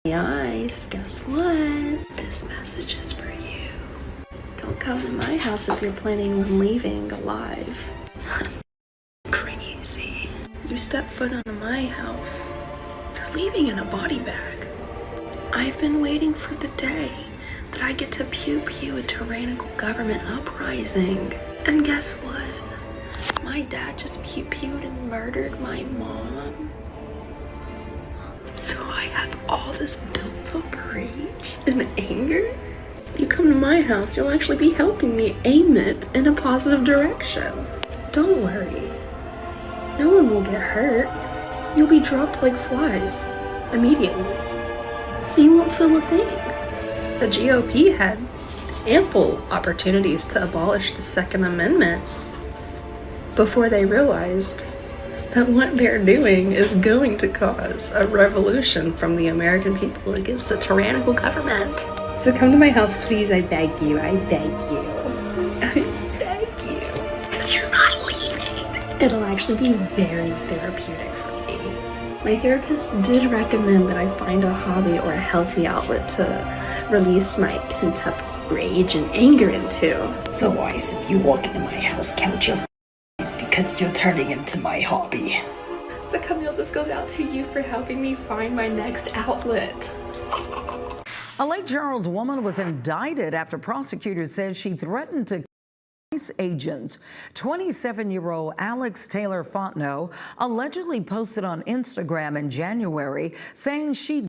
Ice, guess what? This message is for you. Don't come to my house if you're planning on leaving alive. Crazy. You step foot onto my house, you're leaving in a body bag. I've been waiting for the day that I get to pew-pew a tyrannical government uprising. And guess what? My dad just pew-pewed and murdered my mom. So I have all this built-up rage and anger. You come to my house, you'll actually be helping me aim it in a positive direction. Don't worry. No one will get hurt. You'll be dropped like flies immediately. So you won't feel a thing. The GOP had ample opportunities to abolish the Second Amendment before they realized that what they're doing is going to cause a revolution from the American people against the tyrannical government. So come to my house, please. I beg you. I beg you. I beg you. Because you're not leaving. It'll actually be very therapeutic for me. My therapist did recommend that I find a hobby or a healthy outlet to release my pent-up rage and anger into. So, Ice, if you walk into my house, count your because you're turning into my hobby. So Camille, this goes out to you for helping me find my next outlet. A Lake Charles woman was indicted after prosecutors said she threatened to ICE agents. 27-year-old Alex Taylor Fontenot allegedly posted on Instagram in January saying she'd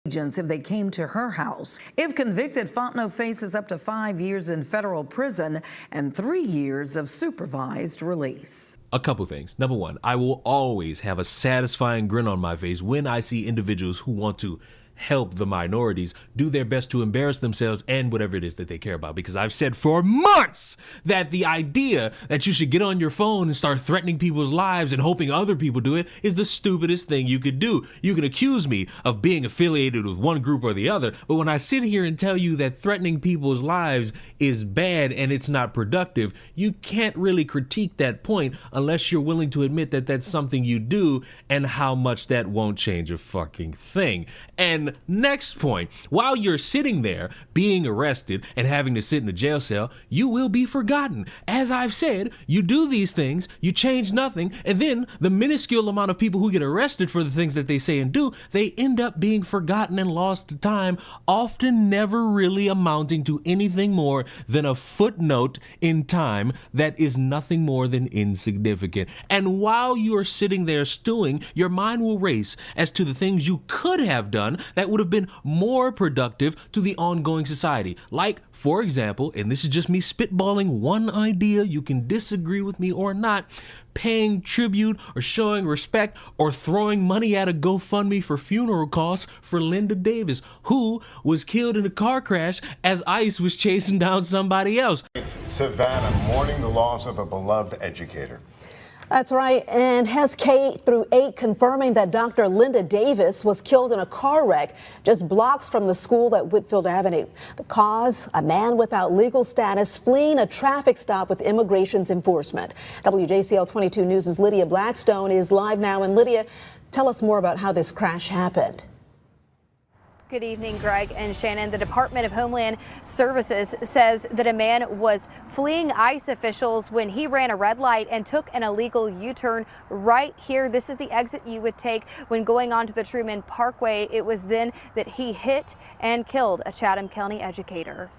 agents if they came to her house. If convicted, Fontenot faces up to 5 years in federal prison and 3 years of supervised release. A couple things. Number one, I will always have a satisfying grin on my face when I see individuals who want to help the minorities do their best to embarrass themselves and whatever it is that they care about. Because I've said for months that the idea that you should get on your phone and start threatening people's lives and hoping other people do it is the stupidest thing you could do. You can accuse me of being affiliated with one group or the other, but when I sit here and tell you that threatening people's lives is bad and it's not productive, you can't really critique that point unless you're willing to admit that that's something you do and how much that won't change a fucking thing. And next point, while you're sitting there being arrested and having to sit in the jail cell, you will be forgotten. As I've said, you do these things, you change nothing, and then the minuscule amount of people who get arrested for the things that they say and do, they end up being forgotten and lost to time, often never really amounting to anything more than a footnote in time that is nothing more than insignificant. And while you're sitting there stewing, your mind will race as to the things you could have done that would have been more productive to the ongoing society. Like, for example, and this is just me spitballing one idea, you can disagree with me or not, paying tribute or showing respect or throwing money at a GoFundMe for funeral costs for Linda Davis, who was killed in a car crash as ICE was chasing down somebody else. Savannah mourning the loss of a beloved educator. That's right, and has K through 8 confirming that Dr. Linda Davis was killed in a car wreck just blocks from the school at Whitfield Avenue. The cause, a man without legal status fleeing a traffic stop with immigration's enforcement. WJCL 22 News' Lydia Blackstone is live now. And Lydia, tell us more about how this crash happened. Good evening, Greg and Shannon. The Department of Homeland Services says that a man was fleeing ICE officials when he ran a red light and took an illegal U-turn right here. This is the exit you would take when going onto the Truman Parkway. It was then that he hit and killed a Chatham County educator.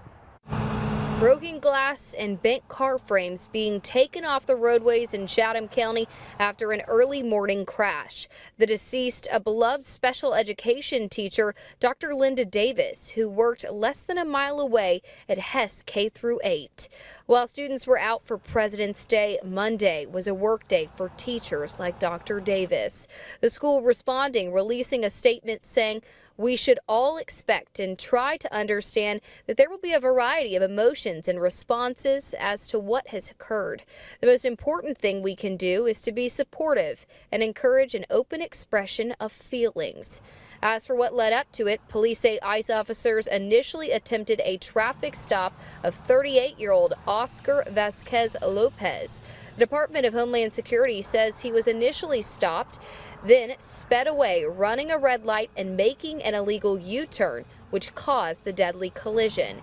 Broken glass and bent car frames being taken off the roadways in Chatham County after an early morning crash. The deceased, a beloved special education teacher, Dr. Linda Davis, who worked less than a mile away at Hess K through 8. While students were out for President's Day, Monday was a work day for teachers like Dr. Davis. The school responding, releasing a statement saying, "We should all expect and try to understand that there will be a variety of emotions and responses as to what has occurred. The most important thing we can do is to be supportive and encourage an open expression of feelings." As for what led up to it, police say ICE officers initially attempted a traffic stop of 38-year-old Oscar Vasquez Lopez. The Department of Homeland Security says he was initially stopped. then sped away, running a red light and making an illegal U-turn, which caused the deadly collision.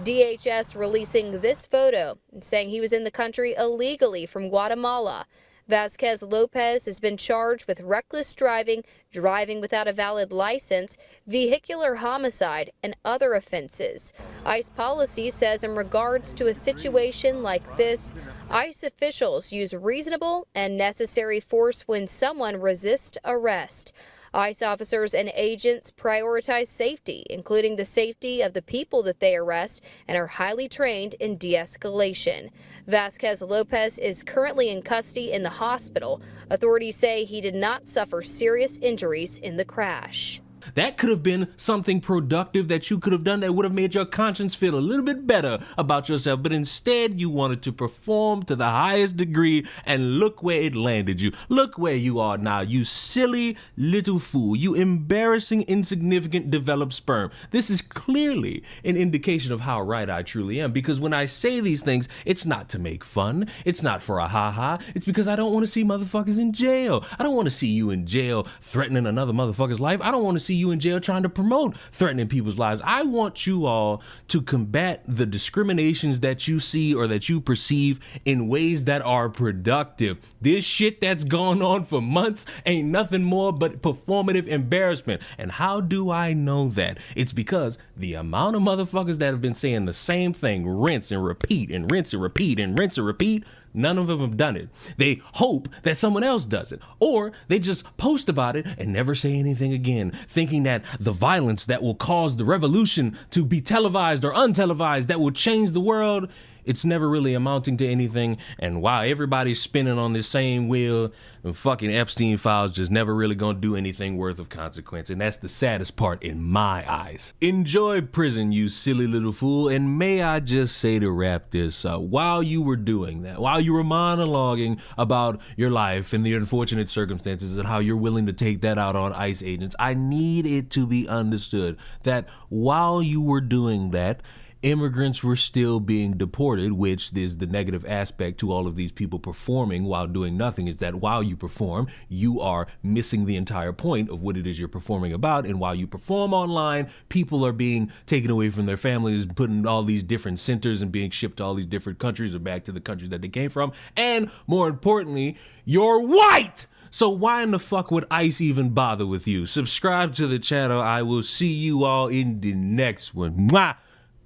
DHS releasing this photo and saying he was in the country illegally from Guatemala. Vasquez Lopez has been charged with reckless driving, driving without a valid license, vehicular homicide, and other offenses. ICE policy says in regards to a situation like this, ICE officials use reasonable and necessary force when someone resists arrest. ICE officers and agents prioritize safety, including the safety of the people that they arrest, and are highly trained in de-escalation. Vasquez Lopez is currently in custody in the hospital. Authorities say he did not suffer serious injuries in the crash. That could have been something productive that you could have done that would have made your conscience feel a little bit better about yourself. But instead, you wanted to perform to the highest degree, and look where it landed you. Look where you are now, you silly little fool. You embarrassing, insignificant, developed sperm. This is clearly an indication of how right I truly am. Because when I say these things, it's not to make fun. It's not for a ha-ha. It's because I don't want to see motherfuckers in jail. I don't want to see you in jail threatening another motherfucker's life. I don't want to see you in jail trying to promote threatening people's lives. I want you all to combat the discriminations that you see or that you perceive in ways that are productive. This shit that's gone on for months ain't nothing more but performative embarrassment. And how do I know that? It's because the amount of motherfuckers that have been saying the same thing, rinse and repeat and rinse and repeat and rinse and repeat, none of them have done it. They hope that someone else does it, or they just post about it and never say anything again, thinking that the violence that will cause the revolution to be televised or untelevised that will change the world, it's never really amounting to anything. And while everybody's spinning on this same wheel, the fucking Epstein files just never really gonna do anything worth of consequence. And that's the saddest part in my eyes. Enjoy prison, you silly little fool. And may I just say, to wrap this up, while you were doing that, while you were monologuing about your life and the unfortunate circumstances and how you're willing to take that out on ICE agents, I need it to be understood that while you were doing that, immigrants were still being deported, which is the negative aspect to all of these people performing while doing nothing, is that while you perform, you are missing the entire point of what it is you're performing about. And while you perform online, people are being taken away from their families, put in all these different centers and being shipped to all these different countries or back to the countries that they came from. And more importantly, you're white! So why in the fuck would ICE even bother with you? Subscribe to the channel. I will see you all in the next one. Mwah!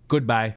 Goodbye.